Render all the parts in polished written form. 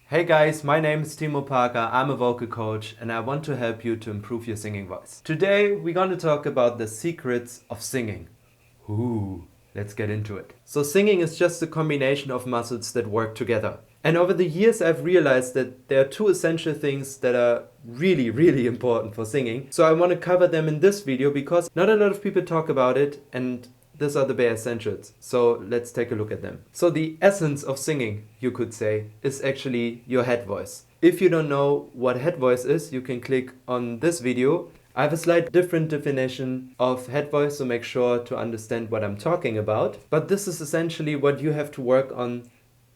Hey guys, my name is Timo Parker, I'm a vocal coach and I want to help you to improve your singing voice. Today we're going to talk about the secrets of singing. Ooh, let's get into it. So singing is just a combination of muscles that work together. And over the years I've realized that there are two essential things that are really important for singing. So I want to cover them in this video because not a lot of people talk about it and these are the bare essentials. So let's take a look at them. So the essence of singing, you could say, is actually your head voice. If you don't know what head voice is, you can click on this video. I have a slight different definition of head voice, so make sure to understand what I'm talking about. But this is essentially what you have to work on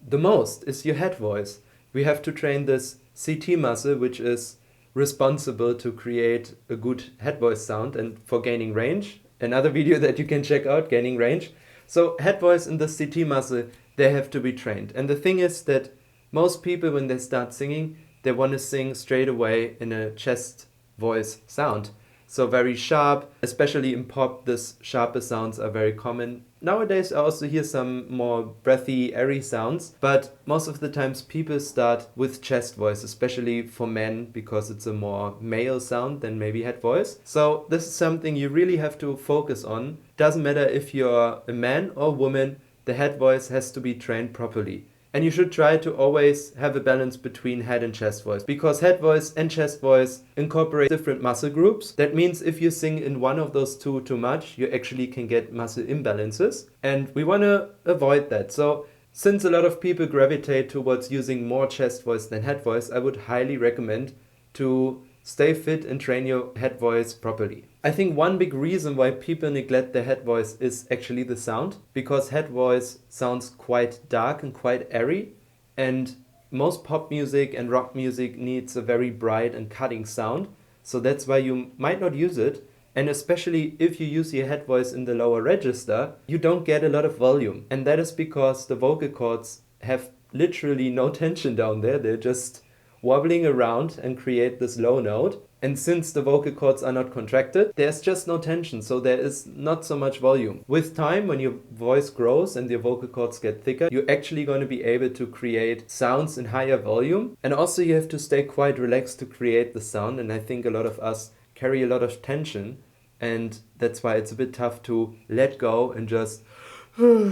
the most, is your head voice. We have to train this CT muscle, which is responsible to create a good head voice sound and for gaining range. Another video that you can check out, gaining range. So head voice and the CT muscle, they have to be trained. And the thing is that most people, when they start singing, they want to sing straight away in a chest voice sound. So very sharp, especially in pop, this sharper sounds are very common. Nowadays I also hear some more breathy, airy sounds, but most of the times people start with chest voice, especially for men, because it's a more male sound than maybe head voice. So this is something you really have to focus on. Doesn't matter if you're a man or woman, the head voice has to be trained properly. And you should try to always have a balance between head and chest voice, because head voice and chest voice incorporate different muscle groups. That means if you sing in one of those two too much, you actually can get muscle imbalances. And we want to avoid that. So since a lot of people gravitate towards using more chest voice than head voice, I would highly recommend to stay fit and train your head voice properly. I think one big reason why people neglect their head voice is actually the sound, because head voice sounds quite dark and quite airy, and most pop music and rock music needs a very bright and cutting sound, so that's why you might not use it. And especially if you use your head voice in the lower register, you don't get a lot of volume, and that is because the vocal cords have literally no tension down there. They're just wobbling around and create this low note. And since the vocal cords are not contracted, there's just no tension, so there is not so much volume. With time, when your voice grows and your vocal cords get thicker, you're actually going to be able to create sounds in higher volume. And also you have to stay quite relaxed to create the sound, and I think a lot of us carry a lot of tension, and that's why it's a bit tough to let go and just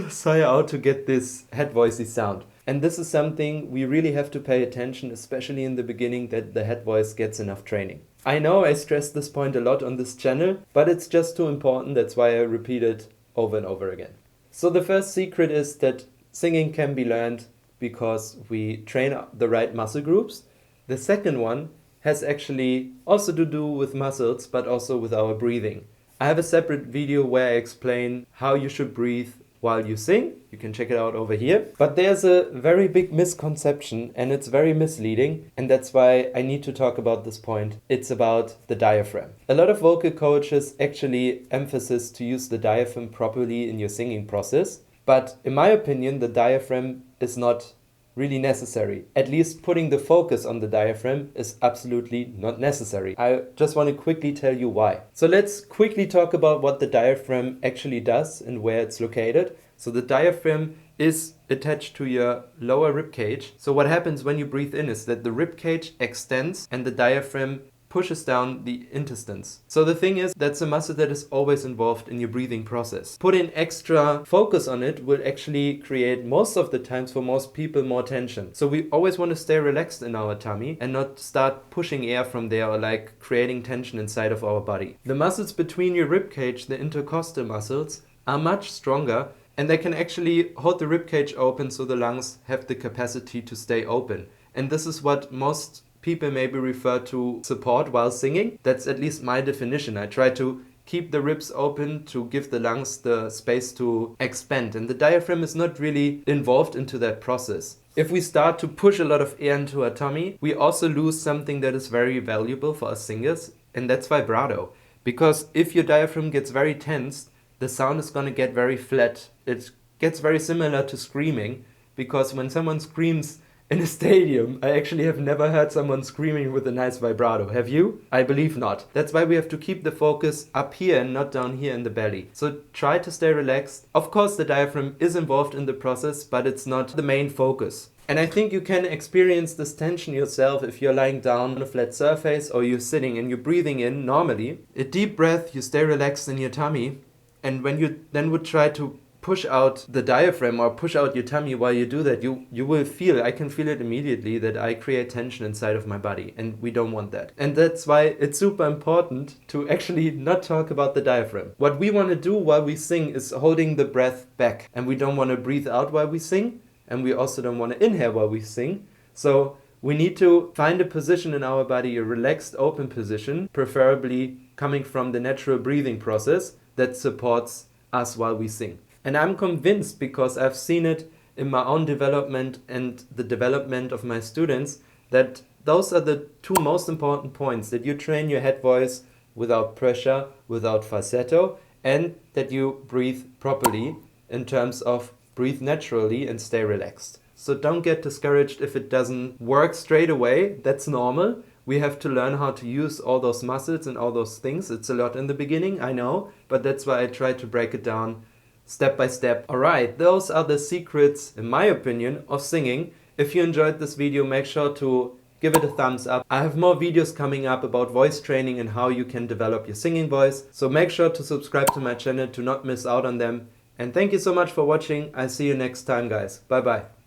sigh out to get this head voicey sound. And this is something we really have to pay attention, especially in the beginning, that the head voice gets enough training. I know I stress this point a lot on this channel, but it's just too important. That's why I repeat it over and over again. So the first secret is that singing can be learned because we train the right muscle groups. The second one has actually also to do with muscles, but also with our breathing. I have a separate video where I explain how you should breathe while you sing. You can check it out over here. But there's a very big misconception and it's very misleading, and that's why I need to talk about this point. It's about the diaphragm. A lot of vocal coaches actually emphasize to use the diaphragm properly in your singing process, but in my opinion the diaphragm is not really necessary. At least putting the focus on the diaphragm is absolutely not necessary. I just want to quickly tell you why. So let's quickly talk about what the diaphragm actually does and where it's located. So the diaphragm is attached to your lower rib cage. So what happens when you breathe in is that the rib cage extends and the diaphragm pushes down the intestines. So the thing is, that's a muscle that is always involved in your breathing process. Putting extra focus on it will actually create, most of the times for most people, more tension. So we always want to stay relaxed in our tummy and not start pushing air from there or like creating tension inside of our body. The muscles between your rib cage, the intercostal muscles, are much stronger, and they can actually hold the rib cage open so the lungs have the capacity to stay open. And this is what most people maybe refer to support while singing. That's at least my definition. I try to keep the ribs open to give the lungs the space to expand, and the diaphragm is not really involved into that process. If we start to push a lot of air into our tummy, we also lose something that is very valuable for us singers, and that's vibrato. Because if your diaphragm gets very tense, the sound is going to get very flat. It gets very similar to screaming, because when someone screams in a stadium, I actually have never heard someone screaming with a nice vibrato. Have you? I believe not. That's why we have to keep the focus up here and not down here in the belly. So try to stay relaxed. Of course, the diaphragm is involved in the process, but it's not the main focus. And I think you can experience this tension yourself if you're lying down on a flat surface or you're sitting and you're breathing in normally. A deep breath, you stay relaxed in your tummy. And when you then would try to push out the diaphragm or push out your tummy while you do that, you will feel, I can feel it immediately, that I create tension inside of my body, and we don't want that. And that's why it's super important to actually not talk about the diaphragm. What we want to do while we sing is holding the breath back, and we don't want to breathe out while we sing, and we also don't want to inhale while we sing. So we need to find a position in our body, a relaxed open position, preferably coming from the natural breathing process that supports us while we sing. And I'm convinced, because I've seen it in my own development and the development of my students, that those are the two most important points: that you train your head voice without pressure, without falsetto, and that you breathe properly in terms of breathe naturally and stay relaxed. So don't get discouraged if it doesn't work straight away. That's normal. We have to learn how to use all those muscles and all those things. It's a lot in the beginning, I know, but that's why I try to break it down step by step. Alright, those are the secrets, in my opinion, of singing. If you enjoyed this video, make sure to give it a thumbs up. I have more videos coming up about voice training and how you can develop your singing voice. So make sure to subscribe to my channel to not miss out on them. And thank you so much for watching. I'll see you next time, guys. Bye bye.